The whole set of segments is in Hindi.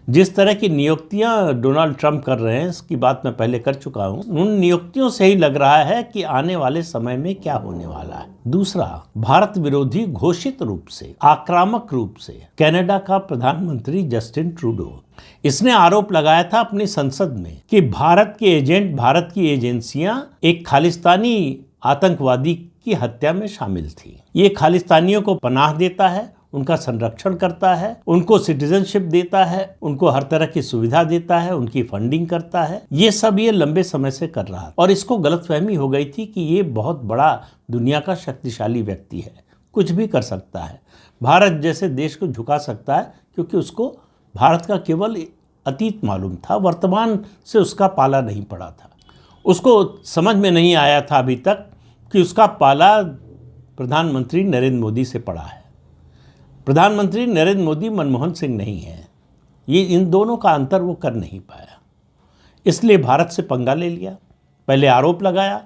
जिस तरह की नियुक्तियां डोनाल्ड ट्रंप कर रहे हैं, इसकी बात मैं पहले कर चुका हूं। उन नियुक्तियों से ही लग रहा है कि आने वाले समय में क्या होने वाला है। दूसरा, भारत विरोधी घोषित रूप से, आक्रामक रूप से कनाडा का प्रधानमंत्री जस्टिन ट्रूडो, इसने आरोप लगाया था अपनी संसद में कि भारत के एजेंट, भारत की एजेंसियां एक खालिस्तानी आतंकवादी की हत्या में शामिल थी। ये खालिस्तानियों को पनाह देता है, उनका संरक्षण करता है, उनको सिटीजनशिप देता है, उनको हर तरह की सुविधा देता है, उनकी फंडिंग करता है। ये सब ये लंबे समय से कर रहा है और इसको गलतफहमी हो गई थी कि ये बहुत बड़ा दुनिया का शक्तिशाली व्यक्ति है, कुछ भी कर सकता है, भारत जैसे देश को झुका सकता है, क्योंकि उसको भारत का केवल अतीत मालूम था, वर्तमान से उसका पाला नहीं पड़ा था। उसको समझ में नहीं आया था अभी तक कि उसका पाला प्रधानमंत्री नरेंद्र मोदी से पड़ा है। प्रधानमंत्री नरेंद्र मोदी मनमोहन सिंह नहीं है, ये इन दोनों का अंतर वो कर नहीं पाया, इसलिए भारत से पंगा ले लिया। पहले आरोप लगाया,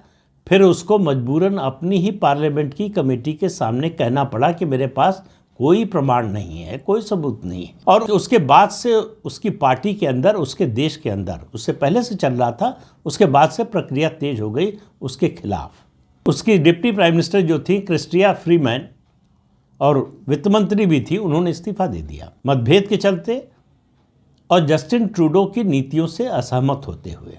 फिर उसको मजबूरन अपनी ही पार्लियामेंट की कमेटी के सामने कहना पड़ा कि मेरे पास कोई प्रमाण नहीं है, कोई सबूत नहीं है। और उसके बाद से उसकी पार्टी के अंदर, उसके देश के अंदर, उससे पहले से चल रहा था, उसके बाद से प्रक्रिया तेज हो गई उसके खिलाफ। उसकी डिप्टी प्राइम मिनिस्टर जो थी क्रिस्टिया फ्रीमैन, और वित्त मंत्री भी थी, उन्होंने इस्तीफा दे दिया मतभेद के चलते और जस्टिन ट्रूडो की नीतियों से असहमत होते हुए।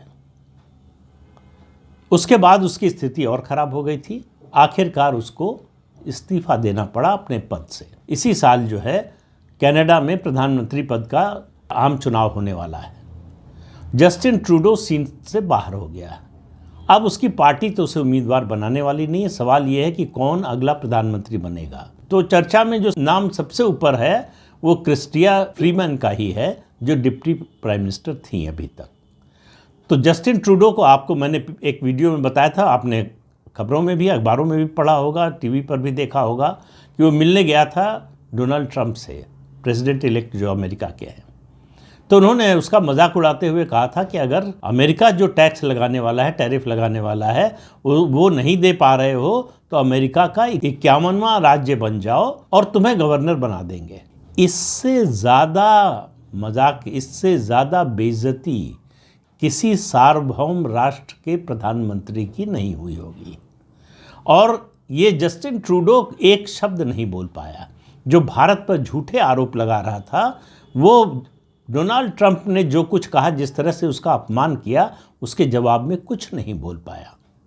उसके बाद उसकी स्थिति और खराब हो गई थी, आखिरकार उसको इस्तीफा देना पड़ा अपने पद से। इसी साल जो है कनाडा में प्रधानमंत्री पद का आम चुनाव होने वाला है। जस्टिन ट्रूडो सीट से बाहर हो गया। अब उसकी पार्टी तो उसे उम्मीदवार बनाने वाली नहीं है। सवाल यह है कि कौन अगला प्रधानमंत्री बनेगा। तो चर्चा में जो नाम सबसे ऊपर है वो क्रिस्टिया फ्रीमैन का ही है, जो डिप्टी प्राइम मिनिस्टर थी अभी तक। तो जस्टिन ट्रूडो को आपको मैंने एक वीडियो में बताया था, आपने खबरों में भी, अखबारों में भी पढ़ा होगा, टीवी पर भी देखा होगा कि वो मिलने गया था डोनाल्ड ट्रंप से, प्रेसिडेंट इलेक्ट जो अमेरिका के हैं। तो उन्होंने उसका मजाक उड़ाते हुए कहा था कि अगर अमेरिका जो टैक्स लगाने वाला है, टैरिफ लगाने वाला है, वो नहीं दे पा रहे हो तो अमेरिका का 51वां राज्य बन जाओ और तुम्हें गवर्नर बना देंगे। इससे ज़्यादा मजाक, इससे ज़्यादा बेइज्जती किसी सार्वभौम राष्ट्र के प्रधानमंत्री की नहीं हुई होगी। और ये जस्टिन ट्रूडो एक शब्द नहीं बोल पाया। जो भारत पर झूठे आरोप लगा रहा था, वो डोनाल्ड ट्रंप ने जो कुछ कहा, जिस तरह से उसका अपमान किया, उसके जवाब में कुछ नहीं बोल पाया।